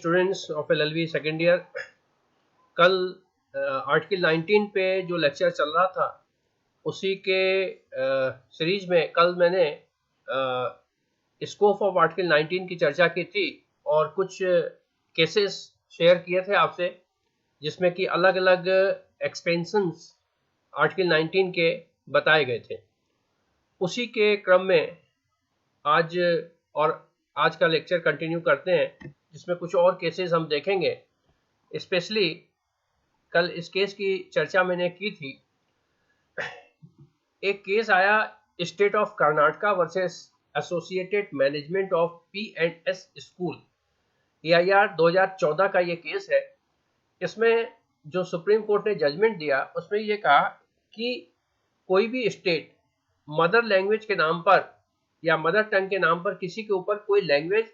Students of LLB second year, कल article 19 पे जो लेक्चर चल रहा था उसी के सीरीज में कल मैंने स्कोप ऑफ आर्टिकल 19 की चर्चा की थी और कुछ केसेस शेयर किए थे आपसे, जिसमें कि अलग अलग एक्सपेंशंस आर्टिकल 19 के बताए गए थे। उसी के क्रम में आज का लेक्चर कंटिन्यू करते हैं, जिसमें कुछ और केसेस हम देखेंगे। स्पेशली कल इस केस की चर्चा मैंने की थी। एक केस आया state of Karnataka versus associated management of P&S school, AIR 2014 का ये केस है। इसमें जो सुप्रीम कोर्ट ने जजमेंट दिया उसमें ये कहा कि कोई भी स्टेट मदर लैंग्वेज के नाम पर या मदर टंग के नाम पर किसी के ऊपर कोई लैंग्वेज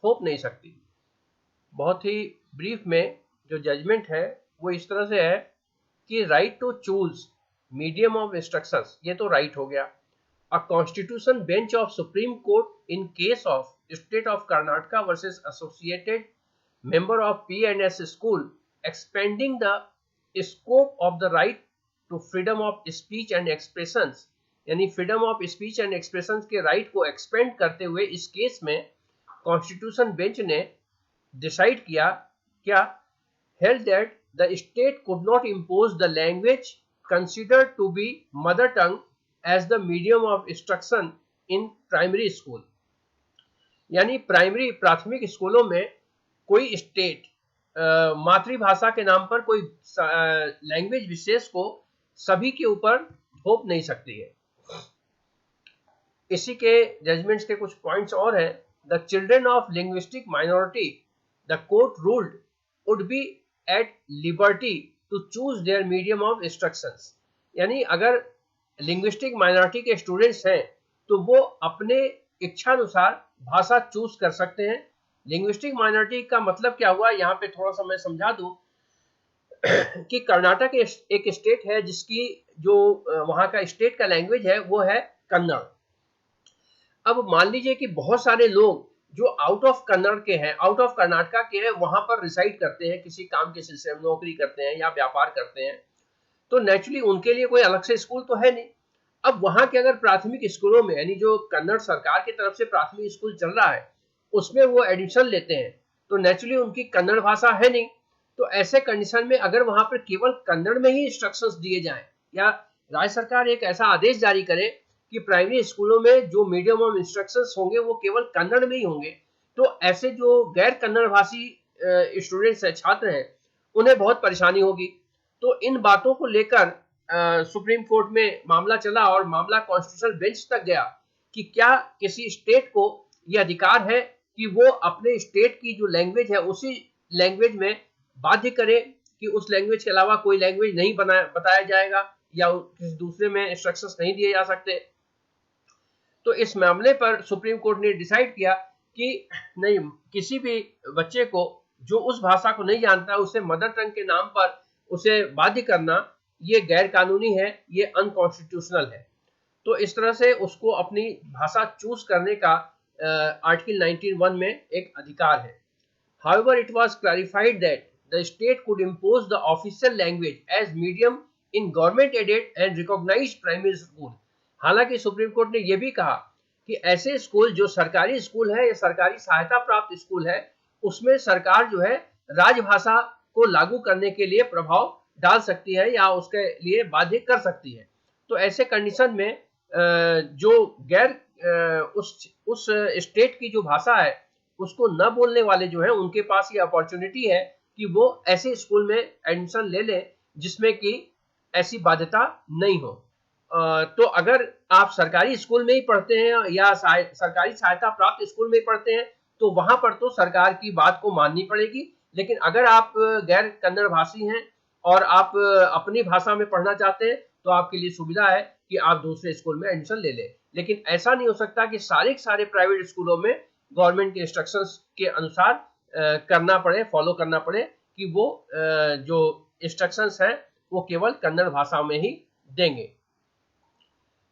थोप नहीं सकती। बहुत ही ब्रीफ में जो जजमेंट है वो इस तरह से है कि right to choose medium of instructions, ये तो राइट हो गया। A constitution bench of Supreme Court in case of state of Karnataka versus associated member of P&S school expanding the scope of the right to freedom of speech and expressions, यानी freedom of speech and expressions के right को expand करते हुए इस case में constitution bench ने decide किया held that the state could not impose the language considered to be mother tongue as the medium of instruction in primary school। यानी प्राथमिक स्कूलों में कोई स्टेट मातृभाषा के नाम पर कोई लैंग्वेज विशेष को सभी के ऊपर थोप नहीं सकती है। इसी के जजमेंट्स के कुछ पॉइंट्स और हैं। The children of linguistic minority the court ruled would be at liberty to choose their medium of instructions, यानी अगर लिंग्विस्टिक माइनॉरिटी के स्टूडेंट्स हैं तो वो अपने इच्छानुसार भाषा चूज कर सकते हैं। लिंग्विस्टिक माइनॉरिटी का मतलब क्या हुआ, यहाँ पे थोड़ा सा मैं समझा दूं कि कर्नाटक एक स्टेट है जिसकी जो वहाँ का स्टेट का लैंग्वेज है वो है कन्नड़। अब मान लीजिए कि बहुत सारे लोग जो आउट ऑफ कन्नड़ के हैं, आउट ऑफ कर्नाटका के हैं, वहां पर रिसाइड करते हैं, किसी काम के सिलसिले में नौकरी करते हैं या व्यापार करते हैं, तो नेचुरली उनके लिए कोई अलग से स्कूल तो है नहीं। अब वहां के अगर प्राथमिक स्कूलों में, यानी जो कन्नड़ सरकार की तरफ से प्राथमिक स्कूल चल रहा है, उसमें वो एडमिशन लेते हैं, तो नेचुरली उनकी कन्नड़ भाषा है नहीं। तो ऐसे कंडीशन में अगर वहां पर केवल कन्नड़ में ही इंस्ट्रक्शंस दिए जाएं या राज्य सरकार एक ऐसा आदेश जारी करे कि प्राइमरी स्कूलों में जो मीडियम ऑफ इंस्ट्रक्शंस होंगे वो केवल कन्नड़ में ही होंगे, तो ऐसे जो गैर कन्नड़ भाषी स्टूडेंट्स हैं, छात्र हैं, उन्हें बहुत परेशानी होगी। तो इन बातों को लेकर सुप्रीम कोर्ट में मामला चला और मामला कॉन्स्टिट्यूशनल बेंच तक गया कि क्या किसी स्टेट को यह अधिकार है कि वो अपने स्टेट की जो लैंग्वेज है उसी लैंग्वेज में बाध्य करे कि उस लैंग्वेज के अलावा कोई लैंग्वेज नहीं बताया जाएगा या किसी दूसरे में इंस्ट्रक्शंस नहीं दिए जा सकते। तो इस मामले पर सुप्रीम कोर्ट ने डिसाइड किया कि नहीं, किसी भी बच्चे को जो उस भाषा को नहीं जानता उसे मदर टंग के नाम पर उसे बाध्य करना ये गैर कानूनी है, ये अनकॉन्स्टिट्यूशनल है। तो इस तरह से उसको अपनी भाषा चूज करने का आर्टिकल 19(1) में एक अधिकार है। However, it was clarified that the state could impose the official language as medium in government-aided and recognized primary school। हालांकि सुप्रीम कोर्ट ने यह भी कहा कि ऐसे स्कूल जो सरकारी स्कूल है या सरकारी सहायता प्राप्त स्कूल है, उसमें सरकार जो है राजभाषा को लागू करने के लिए प्रभाव डाल सकती है या उसके लिए बाध्य कर सकती है। तो ऐसे कंडीशन में जो गैर उस स्टेट की जो भाषा है उसको न बोलने वाले जो है उनके पास ये अपॉर्चुनिटी है कि वो ऐसे स्कूल में एडमिशन ले लें जिसमें कि ऐसी बाध्यता नहीं हो। तो अगर आप सरकारी स्कूल में ही पढ़ते हैं या सरकारी सहायता प्राप्त स्कूल में पढ़ते हैं तो वहां पर तो सरकार की बात को माननी पड़ेगी। लेकिन अगर आप गैर कन्नड़ भाषी हैं और आप अपनी भाषा में पढ़ना चाहते हैं तो आपके लिए सुविधा है कि आप दूसरे स्कूल में एडमिशन ले लें। लेकिन ऐसा नहीं हो सकता कि सारे प्राइवेट स्कूलों में गवर्नमेंट के इंस्ट्रक्शंस के अनुसार करना पड़े, फॉलो करना पड़े कि वो जो इंस्ट्रक्शंस हैं वो केवल कन्नड़ भाषा में ही देंगे।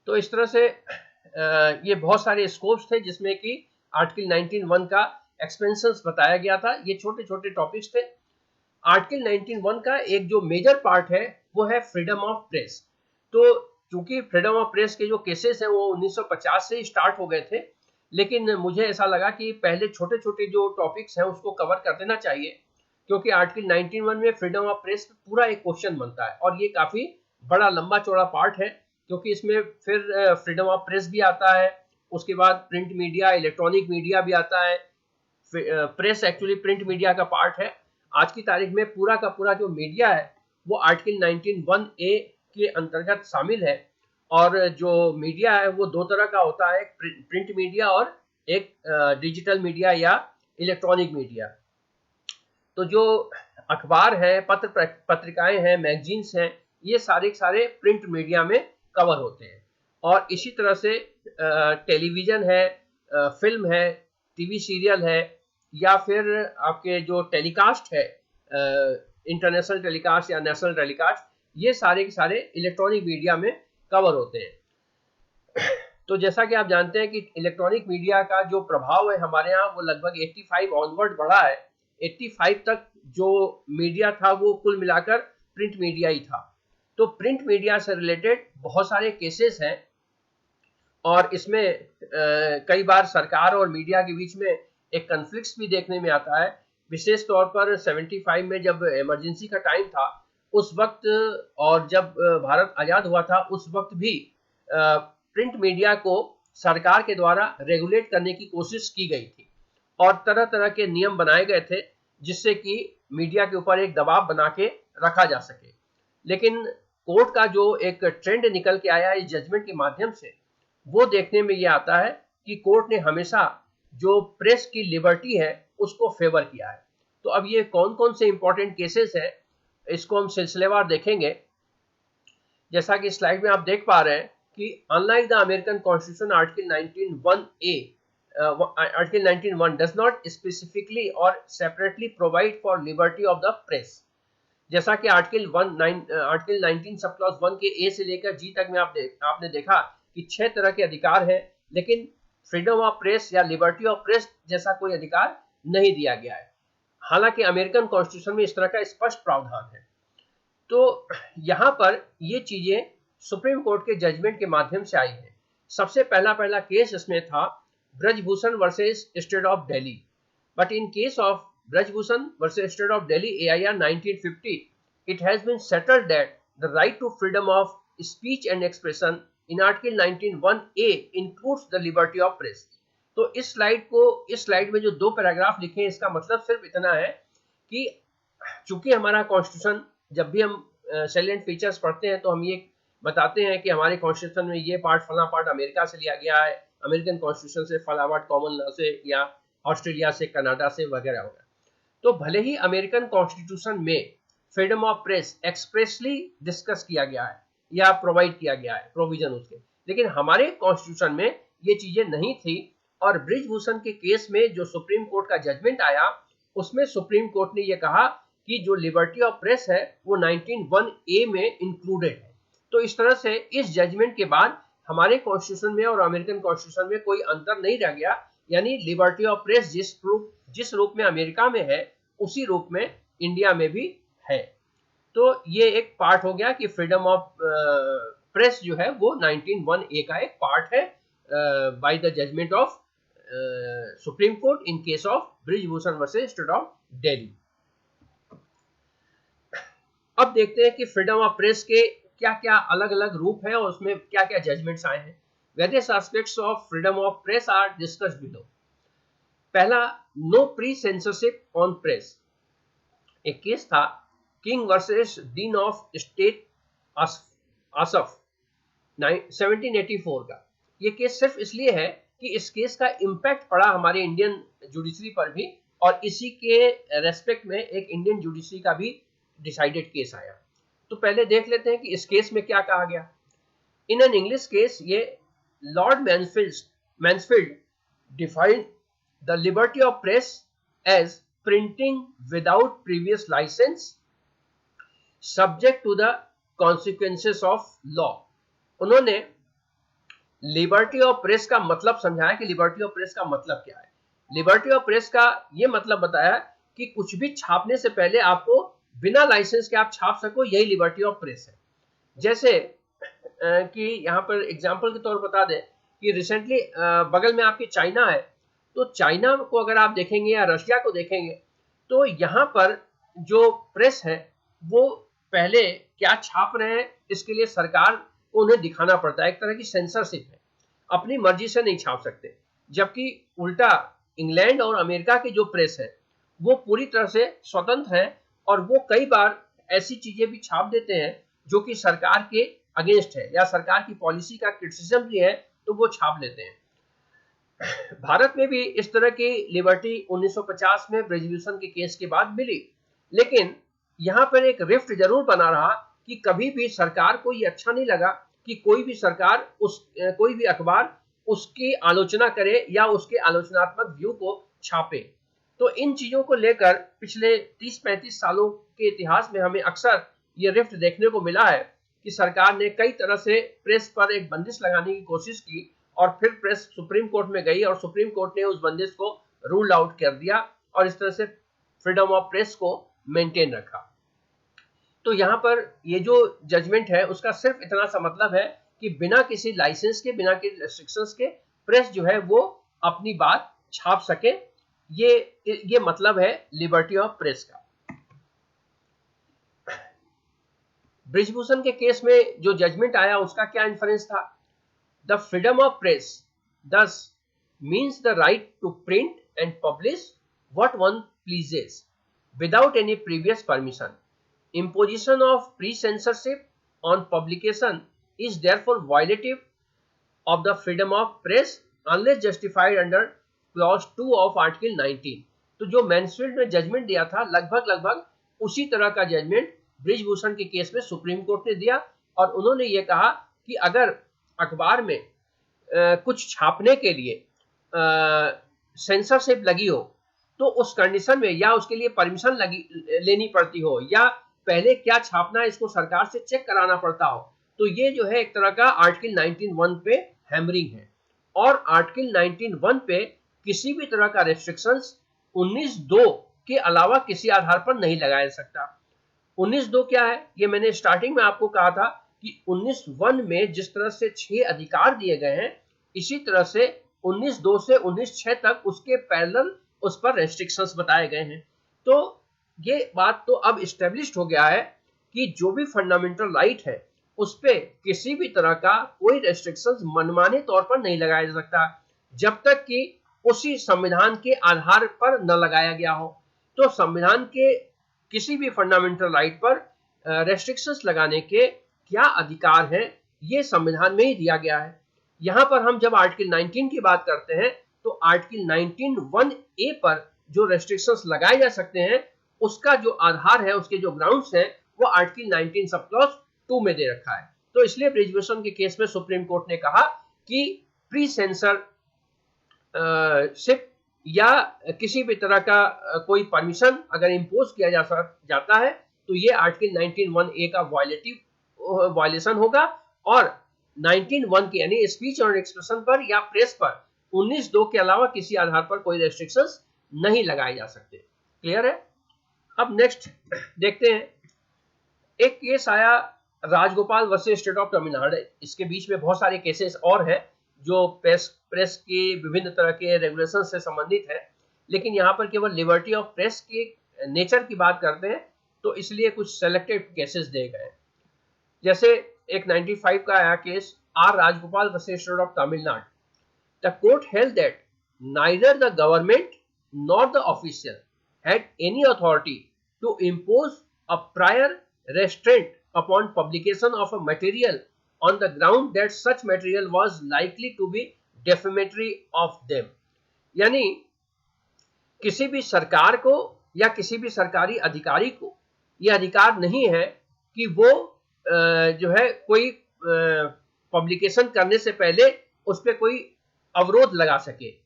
तो इस तरह से ये बहुत सारे स्कोप्स थे जिसमें कि आर्टिकल 19(1) का एक्सपेंशंस बताया गया था। ये छोटे छोटे टॉपिक्स थे। आर्टिकल 19(1) का एक जो मेजर पार्ट है वो है फ्रीडम ऑफ प्रेस। तो चूंकि फ्रीडम ऑफ प्रेस के जो केसेस हैं वो 1950 से ही स्टार्ट हो गए थे, लेकिन मुझे ऐसा लगा कि पहले छोटे छोटे जो टॉपिक्स हैं उसको कवर कर देना चाहिए, क्योंकि आर्टिकल 19(1) में फ्रीडम ऑफ प्रेस पूरा एक क्वेश्चन बनता है और ये काफी बड़ा लंबा चौड़ा पार्ट है, क्योंकि इसमें फिर फ्रीडम ऑफ प्रेस भी आता है, उसके बाद प्रिंट मीडिया, इलेक्ट्रॉनिक मीडिया भी आता है। प्रेस एक्चुअली प्रिंट मीडिया का पार्ट है। आज की तारीख में पूरा का पूरा जो मीडिया है वो आर्टिकल 19(1)(a) के अंतर्गत शामिल है। और जो मीडिया है वो दो तरह का होता है, एक प्रिंट मीडिया और एक डिजिटल मीडिया या इलेक्ट्रॉनिक मीडिया। तो जो अखबार है, पत्रिकाएं हैं, मैगजीन्स हैं, ये सारे प्रिंट मीडिया में कवर होते हैं। और इसी तरह से टेलीविजन है, फिल्म है, टीवी सीरियल है, या फिर आपके जो टेलीकास्ट है, इंटरनेशनल टेलीकास्ट या नेशनल टेलीकास्ट, ये सारे के सारे इलेक्ट्रॉनिक मीडिया में कवर होते हैं। तो जैसा कि आप जानते हैं कि इलेक्ट्रॉनिक मीडिया का जो प्रभाव है हमारे यहाँ वो लगभग 85 ऑनवर्ड बढ़ा है। 85 तक जो मीडिया था वो कुल मिलाकर प्रिंट मीडिया ही था। तो प्रिंट मीडिया से रिलेटेड बहुत सारे केसेस हैं और इसमें कई बार सरकार और मीडिया के बीच में एक कन्फ्लिक्ट भी देखने में आता है। विशेष तौर पर 75 में जब इमरजेंसी का टाइम था उस वक्त, और जब भारत आज़ाद हुआ था उस वक्त भी प्रिंट मीडिया को सरकार के द्वारा रेगुलेट करने की कोशिश की गई थी और तरह तरह के नियम बनाए गए थे जिससे कि मीडिया के ऊपर एक दबाव बना के रखा जा सके। लेकिन कोर्ट का जो एक ट्रेंड निकल के आया इस जजमेंट के माध्यम से, वो देखने में ये आता है कि कोर्ट ने हमेशा जो प्रेस की लिबर्टी है उसको फेवर किया है। तो अब ये कौन कौन से इंपॉर्टेंट केसेस है इसको हम सिलसिलेवार देखेंगे। जैसा कि स्लाइड में आप देख पा रहे हैं कि unlike the American constitution, article 19(1) does not specifically और separately provide for liberty of the press. जैसा कि आर्टिकल 19 सब क्लॉज 1 के ए से लेकर जी तक में आपने देखा कि 6 तरह के अधिकार हैं, लेकिन फ्रीडम ऑफ प्रेस या लिबर्टी ऑफ प्रेस जैसा कोई अधिकार नहीं दिया गया है। हालांकि अमेरिकन कॉन्स्टिट्यूशन में इस तरह का स्पष्ट प्रावधान है। तो यहाँ पर ये चीजें सुप्रीम कोर्ट के जजमेंट के माध्यम से आई है। सबसे पहला केस इसमें था Brajbhushan versus state of Delhi. But in case of Brajbhushan versus State of Delhi AIR 1950, it has been settled that the right to freedom of speech and expression in Article 19(1)(a) includes the liberty of press. तो इस slide में जो दो paragraph लिखे हैं इसका मतलब सिर्फ इतना है कि चूंकि हमारा कॉन्स्टिट्यूशन, जब भी हम सैलिएंट फीचर्स पढ़ते हैं तो हम ये बताते हैं कि हमारे कॉन्स्टिट्यूशन में ये पार्ट, फला पार्ट अमेरिका से लिया गया है, अमेरिकन कॉन्स्टिट्यूशन से, फला पार्ट कॉमन लॉ से या ऑस्ट्रेलिया से, कनाडा से वगैरह वगैरह। तो भले ही अमेरिकन कॉन्स्टिट्यूशन में freedom of press expressly discuss किया गया है या प्रोवाइड किया गया है प्रोविजन उसके, लेकिन हमारे कॉन्स्टिट्यूशन में ये चीजें नहीं थी। और ब्रिजभूषण के केस में जो सुप्रीम कोर्ट का जजमेंट आया उसमें सुप्रीम कोर्ट ने ये कहा कि जो लिबर्टी ऑफ प्रेस है वो 19(1)(a) में इंक्लूडेड है। तो इस तरह से इस जजमेंट के बाद हमारे कॉन्स्टिट्यूशन में और अमेरिकन कॉन्स्टिट्यूशन में कोई अंतर नहीं रह गया, यानी लिबर्टी ऑफ प्रेस जिस रूप में अमेरिका में है उसी रूप में इंडिया में भी है। तो ये एक पार्ट हो गया कि फ्रीडम ऑफ प्रेस जो है वो 19(1)(a) का एक पार्ट है by the judgement of Supreme Court in case of Brijbhushan versus state of Delhi. अब देखते हैं कि फ्रीडम ऑफ प्रेस के क्या क्या अलग अलग रूप है और उसमें क्या क्या जजमेंट्स आए हैं। Various aspects of freedom of press are discussed below. पहला, no pre censorship on press. एक केस था King versus Dean of state Asaph 1784 का। ये केस सिर्फ इसलिए है कि इस केस का इम्पैक्ट पड़ा हमारे इंडियन जुडिशरी पर भी और इसी के रेस्पेक्ट में एक इंडियन जुडिशरी का भी डिसाइडेड केस आया। तो पहले देख लेते हैं कि इस केस में क्या कहा गया। इन एन इंग्लिश केस, ये Lord Mansfield defined the liberty of press as printing without previous license subject to the consequences of law। उन्होंने लिबर्टी ऑफ प्रेस का मतलब समझाया कि लिबर्टी ऑफ प्रेस का मतलब क्या है। लिबर्टी ऑफ प्रेस का ये मतलब बताया कि कुछ भी छापने से पहले आपको बिना लाइसेंस के आप छाप सको, यही लिबर्टी ऑफ प्रेस है। जैसे कि यहाँ पर एग्जांपल के तौर पर बता दें कि रिसेंटली बगल में आपकी चाइना है, तो चाइना को अगर आप देखेंगे या रशिया को देखेंगे, तो यहाँ पर जो प्रेस है वो पहले क्या छाप रहे हैं इसके लिए सरकार को उन्हें दिखाना पड़ता है, एक तरह की सेंसरशिप है, अपनी मर्जी से नहीं छाप सकते। जबकि उल्टा इंग्लैंड और अमेरिका की जो प्रेस है वो पूरी तरह से स्वतंत्र है और वो कई बार ऐसी चीजें भी छाप देते हैं जो कि सरकार के अगेंस्ट है या सरकार की पॉलिसी का क्रिटिसिज्म भी है, तो वो छाप लेते हैं। भारत में भी इस तरह की लिबर्टी 1950 में ब्रिजभूषण के केस के बाद मिली, लेकिन यहाँ पर एक रिफ्ट जरूर बना रहा कि कभी भी सरकार को ये अच्छा नहीं लगा कि कोई भी सरकार कोई भी अखबार उसकी आलोचना करे या उसके आलोचनात्मक व्यू को छापे। तो इन चीजों को लेकर पिछले 30-35 सालों के इतिहास में हमें अक्सर ये रिफ्ट देखने को मिला है कि सरकार ने कई तरह से प्रेस पर एक बंदिश लगाने की कोशिश की और फिर प्रेस सुप्रीम कोर्ट में गई और सुप्रीम कोर्ट ने उस बंदिश को रूल आउट कर दिया और इस तरह से फ्रीडम ऑफ प्रेस को मेंटेन रखा। तो यहाँ पर ये जो जजमेंट है उसका सिर्फ इतना सा मतलब है कि बिना किसी लाइसेंस के, बिना किसी रेस्ट्रिक्शंस के प्रेस जो है वो अपनी बात छाप सके, ये मतलब है लिबर्टी ऑफ प्रेस का। ब्रिजभूषण के केस में जो जजमेंट आया उसका क्या इन्फरेंस था? The freedom of press thus means the right to print and publish what one pleases without any previous permission. Imposition of pre-censorship on publication is therefore violative of the freedom of press unless justified under clause 2 of article 19. तो जो मैनफील्ड में judgement दिया था लगभग उसी तरह का judgement Brijbhushan के केस में सुप्रीम कोर्ट ने दिया और उन्होंने ये कहा कि अगर अखबार में कुछ छापने के लिए सेंसरशिप लगी हो तो उस कंडीशन में या उसके लिए परमिशन लेनी पड़ती हो या पहले क्या छापना है इसको सरकार से चेक कराना पड़ता हो, तो ये जो है एक तरह का आर्टिकल 19(1) पे हैमरिंग है। और आर्टिकल 19(1) पे किसी भी तरह का रेस्ट्रिक्शंस 19(2) के अलावा किसी आधार पर नहीं लगाया जा सकता। 19(2) क्या है? ये मैंने स्टार्टिंग में आपको कहा था कि 19(1) में जिस तरह से 6 अधिकार दिए गए हैं, इसी तरह से 19(2) से 19(6) तक उसके पैरेलल उस पर रेस्ट्रिक्शंस बताए गए हैं। तो ये बात तो अब इस्टेब्लिश्ड हो गया है कि जो भी फंडामेंटल राइट है उस पे किसी भी तरह का कोई रेस्ट्रिक्शंस मनमाने तौर पर नहीं लगाया जा सकता जब तक कि उसी संविधान के आधार पर न लगाया गया हो। तो संविधान के किसी भी फंडामेंटल राइट पर रेस्ट्रिक्शंस लगाने के क्या अधिकार है ये संविधान में ही दिया गया है। यहाँ पर हम जब आर्टिकल 19 की बात करते हैं तो आर्टिकल 19(1)(a) पर जो रेस्ट्रिक्शंस लगाए जा सकते हैं उसका जो आधार है, उसके जो ग्राउंड्स हैं, वो आर्टिकल 19 सब क्लॉज 2 में दे रखा है। तो इसलिए ब्रिजभूषण के केस में सुप्रीम कोर्ट ने कहा कि प्री सेंसर शिप या किसी भी तरह का कोई परमिशन अगर इम्पोज किया जाता है तो ये आर्टिकल 19(1)(a) का वायलेशन होगा और 19(1) के यानी स्पीच और एक्सप्रेशन पर या प्रेस पर 19(2) के अलावा किसी आधार पर कोई रेस्ट्रिक्शंस नहीं लगाए जा सकते। क्लियर है? अब नेक्स्ट देखते हैं, एक केस आया Rajagopal versus state of Tamil Nadu. इसके बीच में बहुत सारे केसेस और हैं जो प्रेस के विभिन्न तरह के रेगुलेशन से संबंधित है, लेकिन यहाँ पर केवल लिबर्टी ऑफ प्रेस के नेचर की बात करते हैं तो इसलिए कुछ सेलेक्टेड केसेस दिए गए। जैसे एक 95 का आया case R Rajagopal versus state of Tamil Nadu. The court held that neither the government nor the official had any authority to impose a prior restraint upon publication of a material on the ground that such material was likely to be defamatory of them। यानी किसी भी सरकार को या किसी भी सरकारी अधिकारी को यह अधिकार नहीं है कि वो जो है कोई पब्लिकेशन करने से पहले उस पर कोई अवरोध लगा सके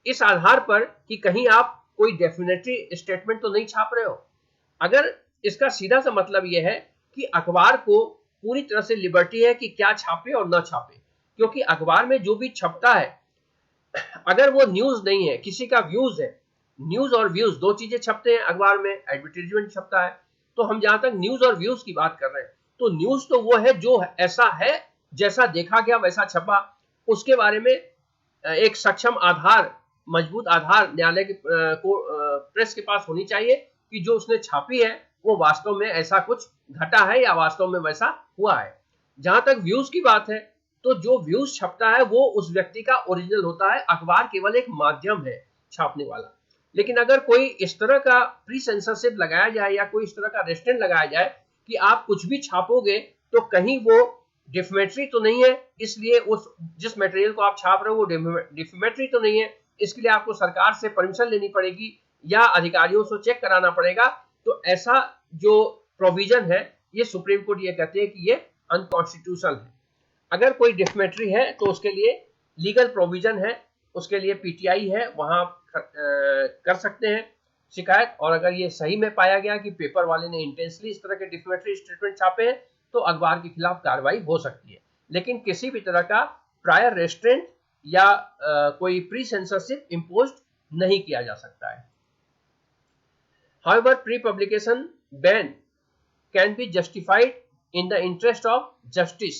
इस आधार पर कि कहीं आप कोई डेफिनेटरी स्टेटमेंट तो नहीं छाप रहे हो। अगर इसका सीधा सा मतलब यह है कि अखबार को पूरी तरह से लिबर्टी है कि क्या छापे और ना छापे, क्योंकि अखबार में जो भी छपता है अगर वो न्यूज नहीं है, किसी का व्यूज है, न्यूज और व्यूज दो चीजें छपते हैं अखबार में, एडवर्टीजमेंट छपता है, तो हम जहां तक न्यूज और व्यूज की बात कर रहे हैं, तो न्यूज तो वो है जो ऐसा है, जैसा देखा गया वैसा छपा, उसके बारे में एक सक्षम आधार, मजबूत आधार न्यायालय के प्रेस के पास होनी चाहिए कि जो उसने छापी है वो वास्तव में ऐसा कुछ घटा है या वास्तव में वैसा हुआ है। जहां तक व्यूज की बात है, तो जो व्यूज छपता है वो उस व्यक्ति का ओरिजिनल होता है, अखबार केवल एक माध्यम है छापने वाला। लेकिन अगर कोई इस तरह का प्री सेंसरशिप लगाया जाए या कोई इस तरह का रेस्ट्रिक्शन लगाया जाए कि आप कुछ भी छापोगे तो कहीं वो डिफेमेटरी तो नहीं है, इसलिए उस जिस मटेरियल को आप छाप रहे हो वो डिफेमेटरी तो नहीं है, इसके लिए आपको सरकार से परमिशन लेनी पड़ेगी या अधिकारियों से चेक कराना पड़ेगा, तो ऐसा जो प्रोविजन है ये सुप्रीम कोर्ट ये कहते हैं कि ये अनकॉन्स्टिट्यूशनल है। अगर कोई डिफेमेटरी है तो उसके लिए लीगल प्रोविजन है, उसके लिए पीटीआई है, वहां कर सकते हैं शिकायत, और अगर ये सही में पाया गया कि पेपर वाले ने इंटेंसली इस तरह के डिफेमेटरी स्टेटमेंट छापे हैं तो अखबार के खिलाफ कार्रवाई हो सकती है। लेकिन किसी भी तरह का प्रायर रेस्ट्रेंट या कोई प्री सेंसरशिप इम्पोज नहीं किया जा सकता है। However, pre-publication ban can be justified in the interest of justice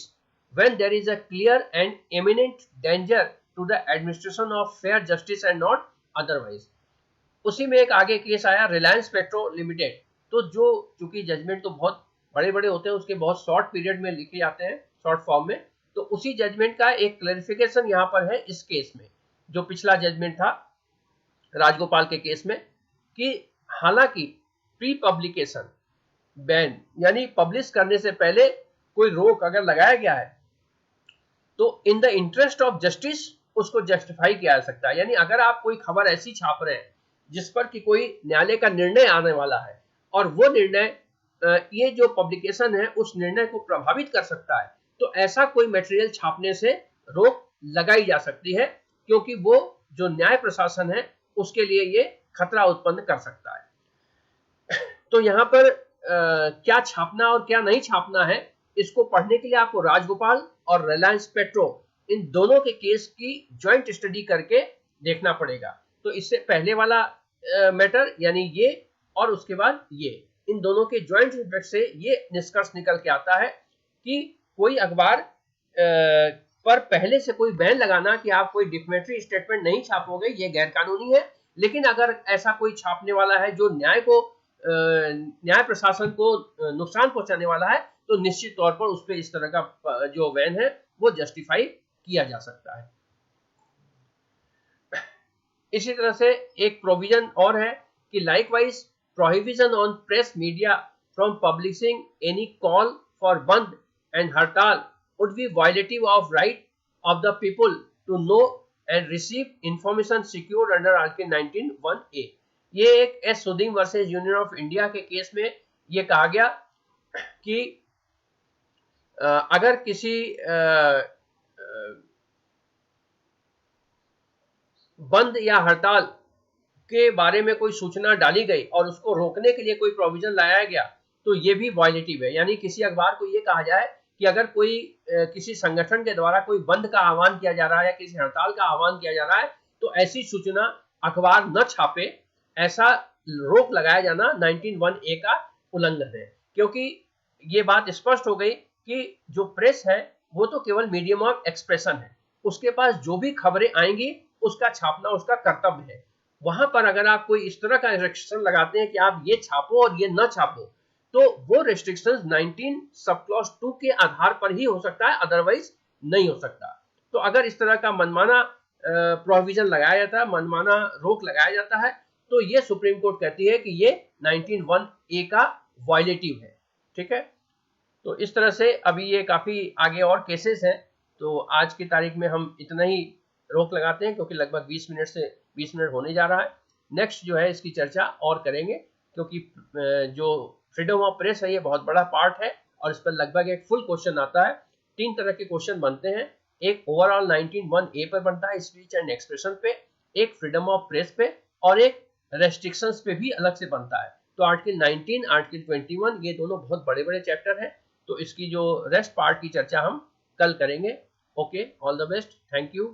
when there is a clear and imminent danger to the administration of fair justice and not otherwise। उसी में एक आगे case आया रिलायंस पेट्रो लिमिटेड, तो जो चूंकि judgement तो बहुत बड़े बड़े होते हैं, उसके बहुत शॉर्ट पीरियड में लिखे जाते हैं, शॉर्ट फॉर्म में, तो उसी जजमेंट का एक क्लैरिफिकेशन यहाँ पर है इस केस में, जो पिछला जजमेंट था राजगोपाल के केस में, कि हालांकि प्री पब्लिकेशन बैन यानी पब्लिश करने से पहले कोई रोक अगर लगाया गया है तो in the interest of justice उसको जस्टिफाई किया जा सकता है। यानी अगर आप कोई खबर ऐसी छाप रहे हैं जिस पर कि कोई न्यायालय का निर्णय आने वाला है और वो निर्णय ये जो पब्लिकेशन है उस निर्णय को प्रभावित कर सकता है, तो ऐसा कोई मटेरियल छापने से रोक लगाई जा सकती है, क्योंकि वो जो न्याय प्रशासन है उसके लिए ये खतरा उत्पन्न कर सकता है। तो यहाँ पर क्या छापना और क्या नहीं छापना है, इसको पढ़ने के लिए आपको राजगोपाल और रिलायंस पेट्रो इन दोनों के केस की ज्वाइंट स्टडी करके देखना पड़ेगा। तो इससे पहले वाला मैटर यानी ये और उसके बाद ये, इन दोनों के ज्वाइंट इफेक्ट से ये निष्कर्ष निकल के आता है कि कोई अखबार पर पहले से कोई बैन लगाना कि आप कोई डिफेमेटरी स्टेटमेंट नहीं छापोगे ये गैर कानूनी है। लेकिन अगर ऐसा कोई छापने वाला है जो न्याय प्रशासन को नुकसान पहुंचाने वाला है, तो निश्चित तौर पर उस पर इस तरह का जो बैन है वो जस्टिफाई किया जा सकता है। इसी तरह से एक प्रोविजन और है कि likewise prohibition on press media from publishing any call for बंद एंड हड़ताल would be violative of right of the people to know and receive information secured under Article 19(1)(a। ये एक एस सुदीम वर्सेस यूनियन ऑफ इंडिया के केस में ये कहा गया कि अगर किसी बंद या हड़ताल के बारे में कोई सूचना डाली गई और उसको रोकने के लिए कोई प्रोविजन लाया गया तो ये भी वायलेटिव है। यानी किसी अखबार को ये कहा जाए कि अगर कोई किसी संगठन के द्वारा कोई बंद का आह्वान किया जा रहा है या किसी हड़ताल का आह्वान किया जा रहा है तो ऐसी सूचना अखबार न छापे, ऐसा रोक लगाया जाना 19(1)(a) का उल्लंघन है। क्योंकि ये बात स्पष्ट हो गई कि जो प्रेस है वो तो केवल मीडियम ऑफ एक्सप्रेशन है, उसके पास जो भी खबरें आएंगी उसका छापना उसका कर्तव्य है। वहां पर अगर आप कोई इस तरह का रिस्ट्रिक्शन लगाते हैं कि आप ये छापो और ये न छापो, तो वो रिस्ट्रिक्शंस 19 सब क्लॉज 2 के आधार पर ही हो सकता है, अदरवाइज नहीं हो सकता। तो अगर इस तरह का मनमाना प्रोविजन लगाया जाता है, मनमाना रोक लगाया जाता है, तो ये सुप्रीम कोर्ट कहती है कि ये 19(1)(a) का वायलेटिव है। ठीक है, तो इस तरह से अभी ये काफी आगे और केसेस हैं, तो आज की तारीख में हम इतना ही रोक लगाते हैं क्योंकि लगभग 20 मिनट होने जा रहा है। नेक्स्ट जो है इसकी चर्चा और करेंगे, क्योंकि जो फ्रीडम ऑफ प्रेस है ये बहुत बड़ा पार्ट है और इस पर लगभग एक फुल क्वेश्चन आता है। 3 तरह के क्वेश्चन बनते हैं, एक ओवरऑल 19(1)(a) पर बनता है स्पीच एंड एक्सप्रेशन पे, एक फ्रीडम ऑफ प्रेस पे और एक रेस्ट्रिक्शंस पे भी अलग से बनता है। तो आर्टिकल 19, आर्टिकल 21 ये दोनों बहुत बड़े बड़े चैप्टर हैं, तो इसकी जो रेस्ट पार्ट की चर्चा हम कल करेंगे। Okay, all the best, thank you.